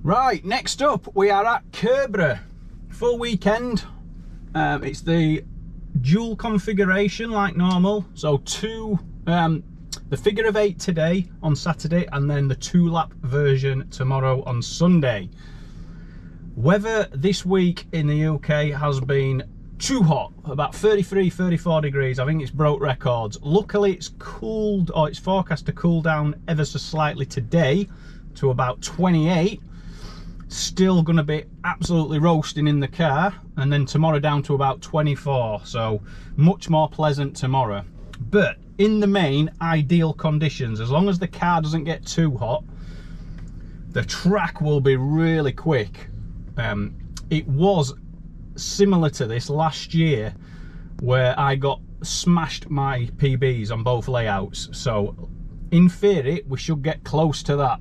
Right, next up we are at Curborough. Full weekend. It's the dual configuration like normal. So the figure of 8 today on Saturday, and then the 2-lap version tomorrow on Sunday. Weather this week in the UK has been too hot, about 33-34 degrees. I think it's broke records. Luckily it's cooled, or it's forecast to cool down ever so slightly today to about 28. Still going to be absolutely roasting in the car, and then tomorrow down to about 24, so much more pleasant tomorrow. But in the main, ideal conditions. As long as the car doesn't get too hot, the track will be really quick. It was similar to this last year where I got smashed my PBs on both layouts, so in theory we should get close to that.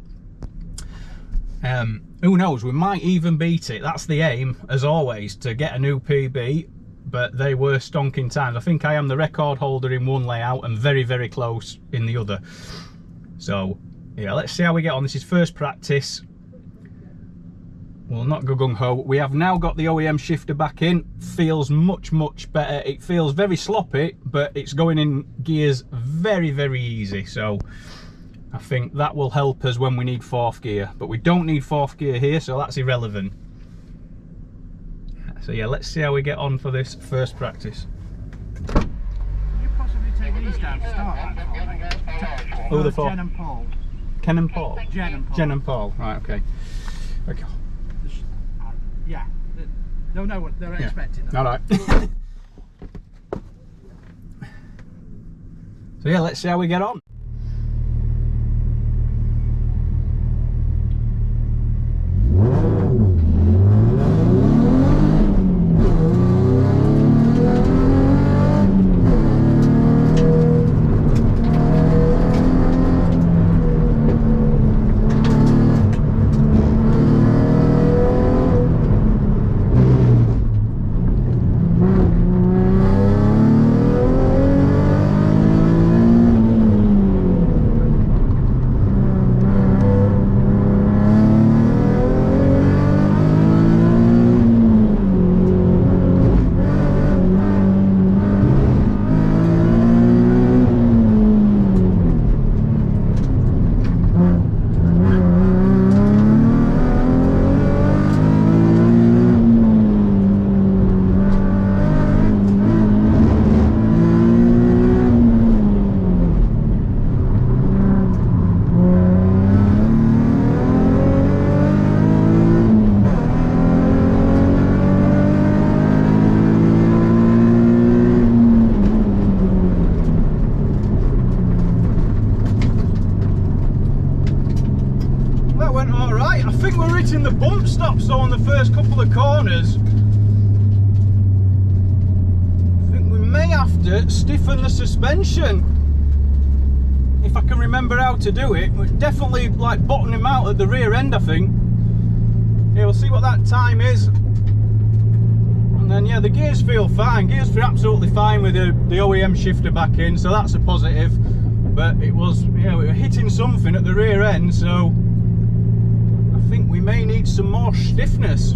Who knows, we might even beat it. That's the aim, as always, to get a new PB, but they were stonking times. I think I am the record holder in one layout and very, very close in the other. So yeah, let's see how we get on. This is first practice. Well, not go gung-ho. We have now got the OEM shifter back in. Feels much better. It feels very sloppy, but it's going in gears very, very easy. So I think that will help us when we need 4th gear. But we don't need 4th gear here, so that's irrelevant. So yeah, let's see how we get on for this first practice. Can you possibly take these down to start that for? Who are the 4? Jen and Paul. Ken and Paul? Jen and Paul. Jen and Paul, right, okay. Okay. Yeah, they'll know what they're expecting. All right. So yeah, let's see how we get on. The bump stop, so on the first couple of corners I think we may have to stiffen the suspension, if I can remember how to do it. We're definitely like bottoming out at the rear end, I think. Yeah, we'll see what that time is, and then yeah, the gears feel fine. Gears feel absolutely fine with the OEM shifter back in, so that's a positive. But it was, yeah, we were hitting something at the rear end, so I think we may need some more stiffness.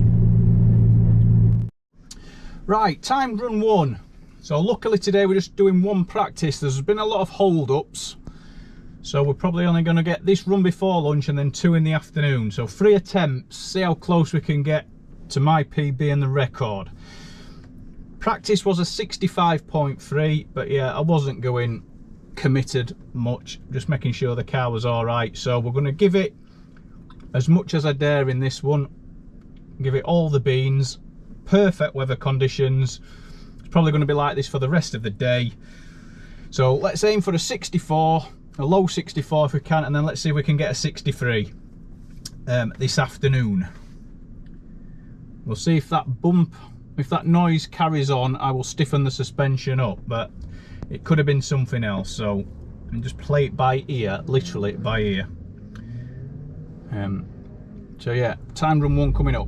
Right, time run 1. So luckily today we're just doing one practice. There's been a lot of hold-ups, so we're probably only going to get this run before lunch and then 2 in the afternoon. So 3 attempts, see how close we can get to my PB and the record. Practice was a 65.3, but yeah, I wasn't going committed much, just making sure the car was all right. So we're going to give it as much as I dare in this one, give it all the beans. Perfect weather conditions. It's probably going to be like this for the rest of the day, so let's aim for a 64, a low 64 if we can, and then let's see if we can get a 63 this afternoon. We'll see if that bump, if that noise carries on. I will stiffen the suspension up, but it could have been something else, so and just play it by ear, literally by ear. So yeah, time run 1 coming up.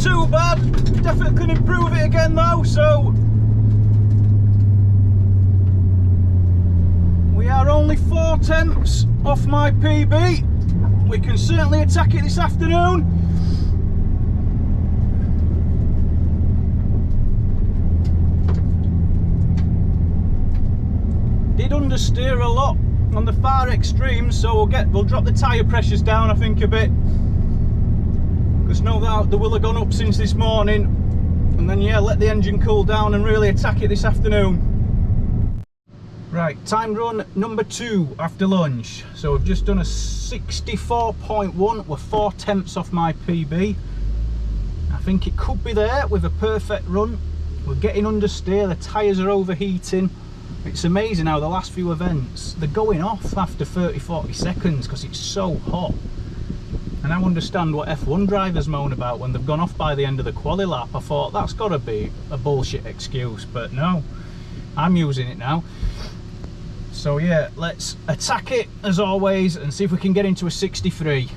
too bad. Definitely can improve it again though, so we are only 4/10 off my PB. We can certainly attack it this afternoon. Did understeer a lot on the far extremes, so we'll drop the tyre pressures down, I think, a bit, because no doubt they will have gone up since this morning. And then yeah, let the engine cool down and really attack it this afternoon. Right, time run number 2 after lunch. So we've just done a 64.1. We're 4/10 off my PB. I think it could be there with a perfect run. We're getting understeer, the tyres are overheating. It's amazing how the last few events, they're going off after 30-40 seconds because it's so hot. And I understand what F1 drivers moan about when they've gone off by the end of the quali lap. I thought that's got to be a bullshit excuse, but no, I'm using it now. So yeah, let's attack it as always and see if we can get into a 63.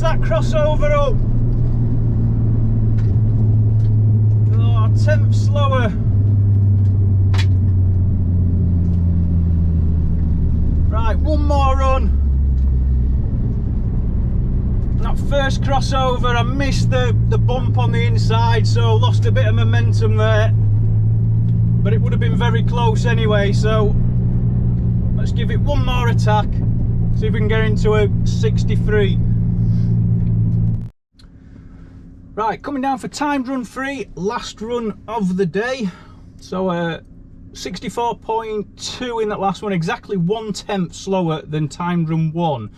That crossover up. Oh, 10th slower. Right, one more run. That first crossover, I missed the bump on the inside, so lost a bit of momentum there. But it would have been very close anyway, so let's give it one more attack. See if we can get into a 63. Right, coming down for timed run 3, last run of the day. So 64.2 in that last one, exactly 1/10 slower than timed run 1.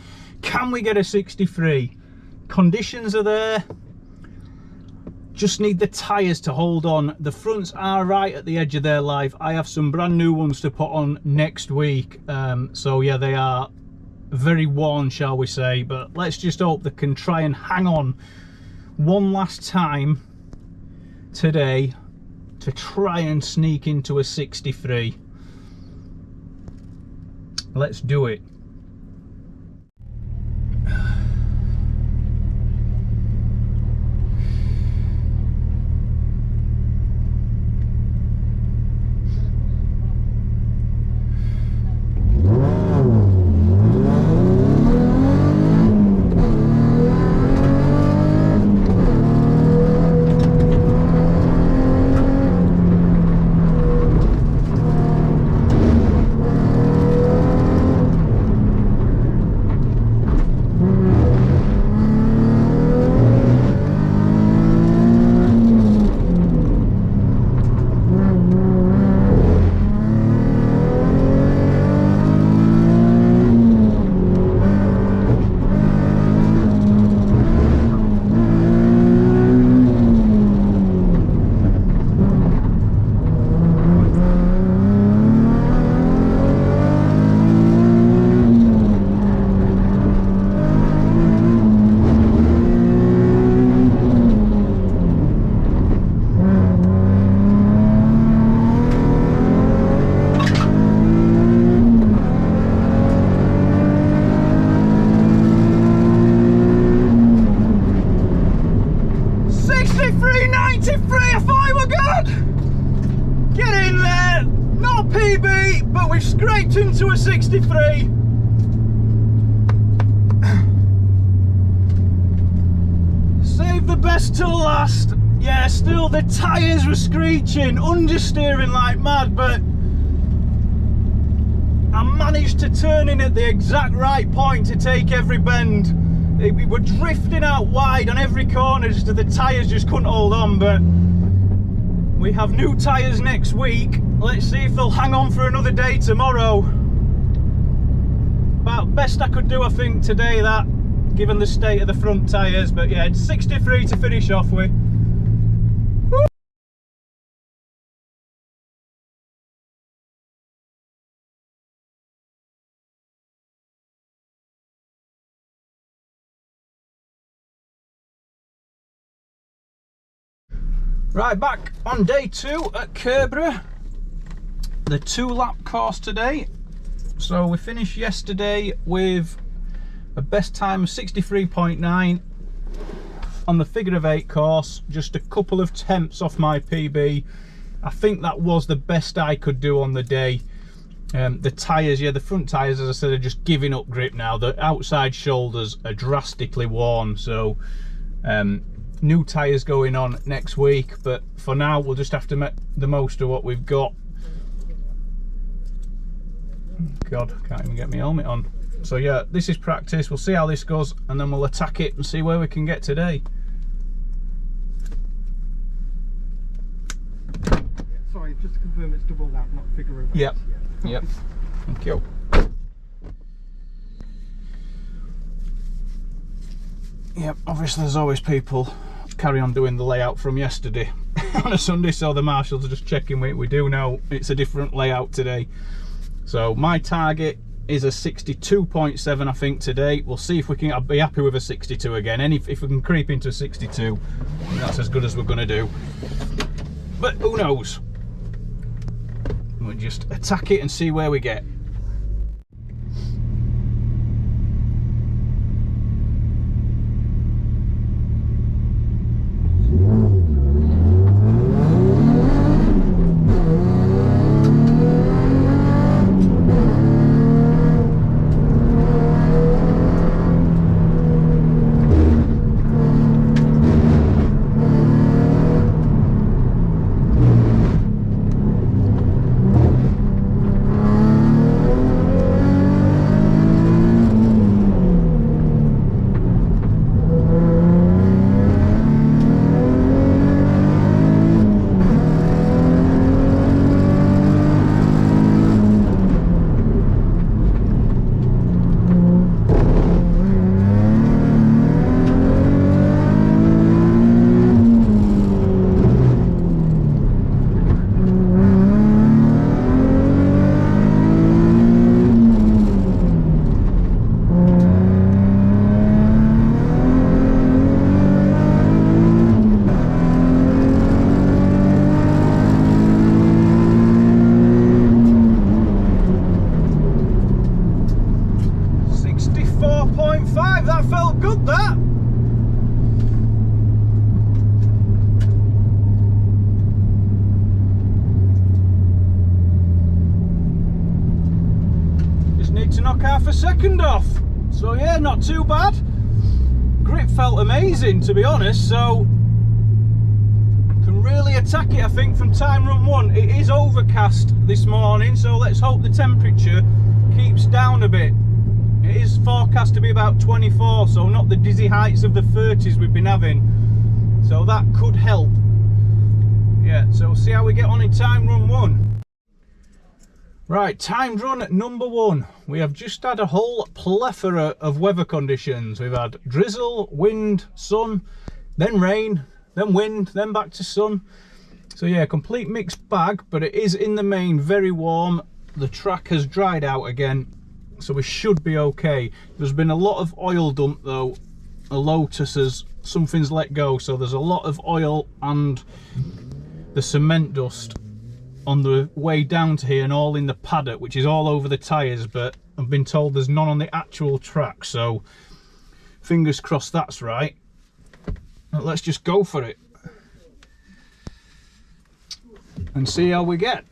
Can we get a 63? Conditions are there. Just need the tyres to hold on. The fronts are right at the edge of their life. I have some brand new ones to put on next week. So yeah, they are very worn, shall we say. But let's just hope they can try and hang on one last time today to try and sneak into a 63. Let's do it. into a 63. Save the best till last. Yeah, still the tyres were screeching, understeering like mad, but I managed to turn in at the exact right point to take every bend. We were drifting out wide on every corner, just the tyres just couldn't hold on, but we have new tyres next week. Let's see if they'll hang on for another day tomorrow. About best I could do, I think, today, that, given the state of the front tyres. But yeah, it's 63 to finish off with. Woo! Right, back on day 2 at Curborough. The 2-lap course today. So we finished yesterday with a best time of 63.9 on the figure of 8 course, just a couple of tenths off my PB. I think that was the best I could do on the day. The tyres, yeah, the front tyres, as I said, are just giving up grip now. The outside shoulders are drastically worn, so new tyres going on next week, but for now we'll just have to make the most of what we've got. God, can't even get my helmet on. So yeah, this is practice. We'll see how this goes, and then we'll attack it and see where we can get today. Sorry, just to confirm, it's double lap, not figure of 8. Yep. Yeah. Yep. Thank you. Yep, obviously there's always people carry on doing the layout from yesterday on a Sunday, so the marshals are just checking we do know it's a different layout today. So my target is a 62.7, I think, today. We'll see if we can. I'll be happy with a 62 again. And if we can creep into a 62, that's as good as we're going to do. But who knows? We'll just attack it and see where we get. That felt good, that. Just need to knock half a second off. So yeah, not too bad. Grip felt amazing, to be honest, so can really attack it, I think, from time run 1. It is overcast this morning, so let's hope the temperature keeps down a bit. It is forecast to be about 24, so not the dizzy heights of the 30s we've been having. So that could help. Yeah, so we'll see how we get on in time run 1. Right, timed run number 1. We have just had a whole plethora of weather conditions. We've had drizzle, wind, sun, then rain, then wind, then back to sun. So yeah, complete mixed bag, but it is in the main very warm. The track has dried out again, so we should be okay. There's been a lot of oil dump though. A Lotus has, something's let go, so there's a lot of oil and the cement dust on the way down to here and all in the paddock, which is all over the tyres, but I've been told there's none on the actual track, so fingers crossed that's right. But let's just go for it and see how we get.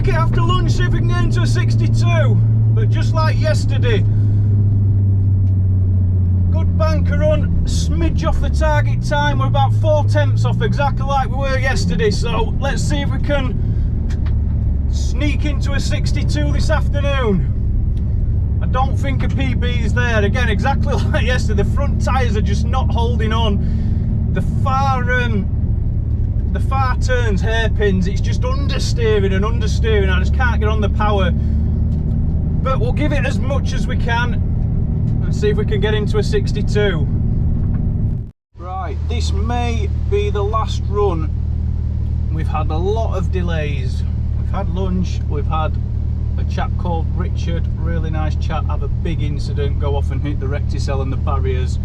track it after lunch, see if we can get into a 62. But just like yesterday, good banker run, smidge off the target time. We're about 4/10 off, exactly like we were yesterday. So let's see if we can sneak into a 62 this afternoon. I don't think a PB is there. Again, exactly like yesterday, the front tyres are just not holding on. The far turns, hairpins, it's just understeering and understeering. I just can't get on the power. But we'll give it as much as we can and see if we can get into a 62. Right, this may be the last run. We've had a lot of delays. We've had lunch, we've had a chap called Richard, really nice chap, have a big incident, go off and hit the recticel and the barriers,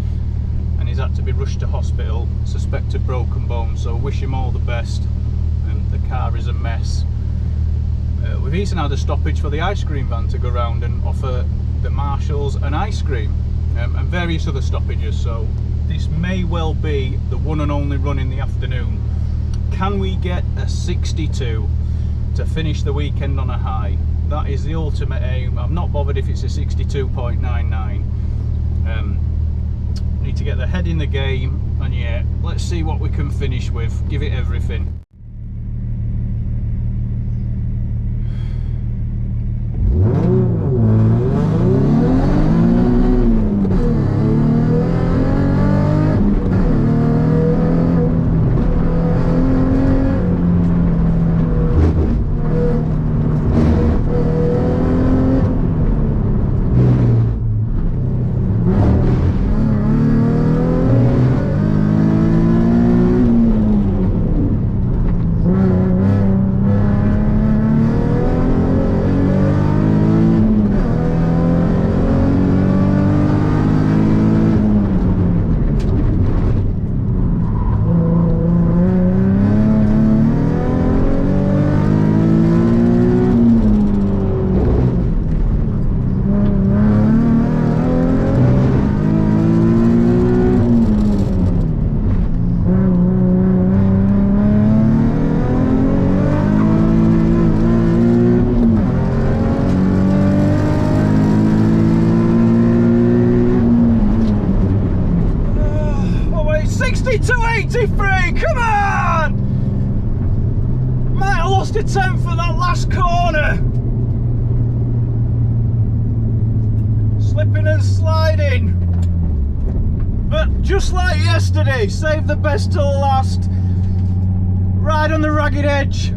and he's had to be rushed to hospital, suspected broken bone, so wish him all the best. The car is a mess. We've even had a stoppage for the ice cream van to go round and offer the marshals an ice cream, and various other stoppages, so this may well be the one and only run in the afternoon. Can we get a 62 to finish the weekend on a high? That is the ultimate aim. I'm not bothered if it's a 62.99. Need to get the head in the game, and yeah, let's see what we can finish with. Give it everything. Come on! Might have lost a tenth for that last corner. Slipping and sliding. But just like yesterday, save the best till last. Right on the ragged edge.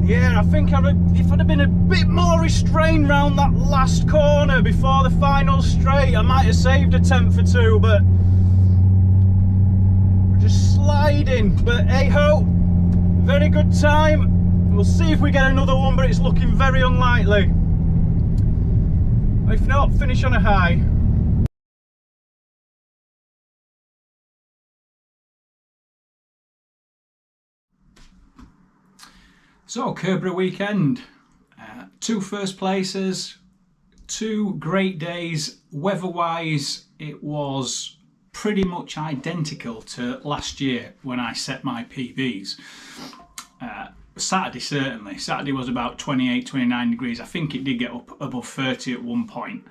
Yeah, I think if I'd have been a bit more restrained round that last corner before the final straight, I might have saved a tenth or two, but we're just sliding. But hey ho, very good time. We'll see if we get another one, but it's looking very unlikely. If not, finish on a high. So, Curborough weekend, 2 first places, 2 great days. Weather-wise, it was pretty much identical to last year when I set my PBs. Saturday, certainly. Saturday was about 28, 29 degrees. I think it did get up above 30 at one point.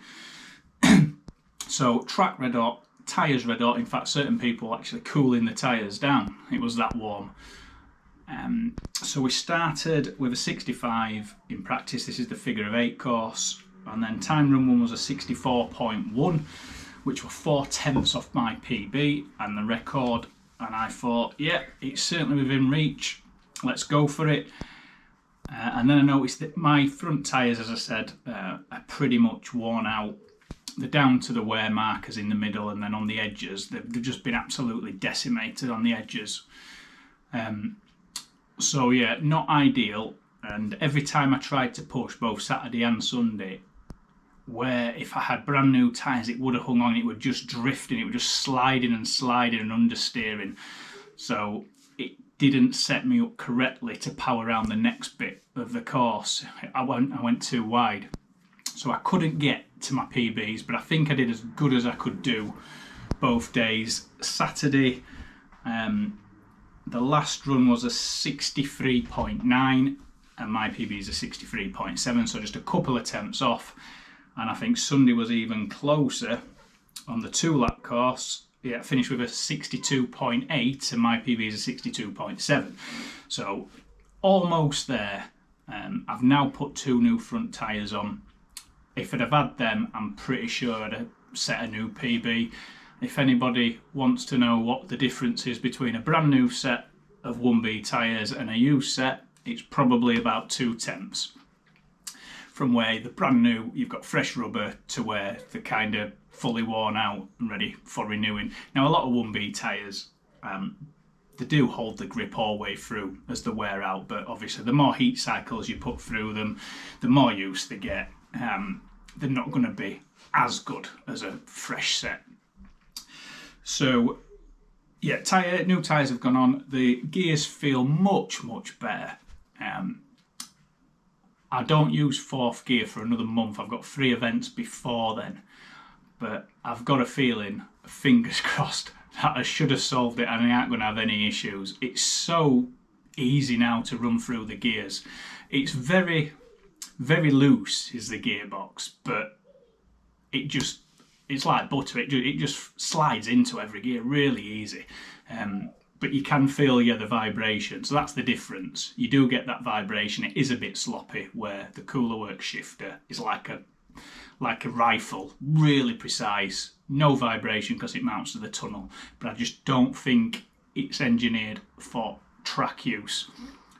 So, track red hot, tyres red hot. In fact, certain people actually cooling the tyres down. It was that warm. So we started with a 65 in practice. This is the figure of 8 course, and then time run 1 was a 64.1, which were 4/10 off my PB and the record, and I thought, yeah, it's certainly within reach, let's go for it. And then I noticed that my front tyres, as I said, are pretty much worn out. They're down to the wear markers in the middle, and then on the edges they've just been absolutely decimated on the edges. So yeah, not ideal, and every time I tried to push both Saturday and Sunday, where if I had brand new tyres it would have hung on, it would just drifting, it would just sliding and sliding and understeering, so it didn't set me up correctly to power around the next bit of the course. I went too wide, so I couldn't get to my PBs, but I think I did as good as I could do both days. Saturday, The last run was a 63.9 and my PB is a 63.7, so just a couple attempts off. And I think Sunday was even closer on the 2-lap course. Yeah, finished with a 62.8 and my PB is a 62.7. So almost there. I've now put 2 new front tyres on. If I'd have had them, I'm pretty sure I'd have set a new PB. If anybody wants to know what the difference is between a brand new set of 1B tyres and a used set, it's probably about 2/10. From where the brand new, you've got fresh rubber, to where they're kind of fully worn out and ready for renewing. Now, a lot of 1B tyres, they do hold the grip all the way through as they wear out, but obviously the more heat cycles you put through them, the more use they get. They're not going to be as good as a fresh set. So yeah, new tyres have gone on. The gears feel much better. I don't use 4th gear for another month. I've got 3 events before then, but I've got a feeling, fingers crossed, that I should have solved it and I aren't going to have any issues. It's so easy now to run through the gears. It's very loose is the gearbox, but it's like butter. It just slides into every gear really easy. But you can feel the vibration, so that's the difference. You do get that vibration. It is a bit sloppy, where the Cooler Works shifter is like a rifle, really precise, no vibration because it mounts to the tunnel. But I just don't think it's engineered for track use,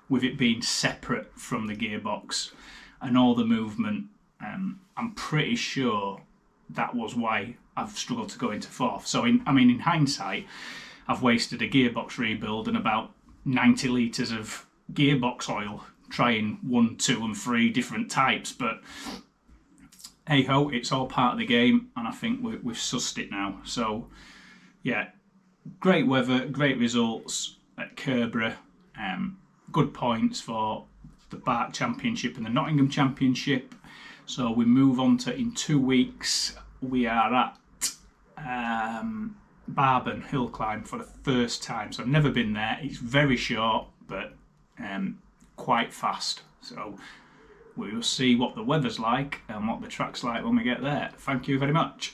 with it being separate from the gearbox and all the movement. I'm pretty sure that was why I've struggled to go into 4th. So in hindsight, I've wasted a gearbox rebuild and about 90 litres of gearbox oil trying 1, 2 and 3 different types, but hey ho, it's all part of the game, and I think we've sussed it now. So yeah, great weather, great results at Curborough, good points for the BARC Championship and the Nottingham Championship. So we move on to, in 2 weeks, we are at Barburn Hill Climb for the first time. So I've never been there. It's very short, but quite fast. So we will see what the weather's like and what the track's like when we get there. Thank you very much.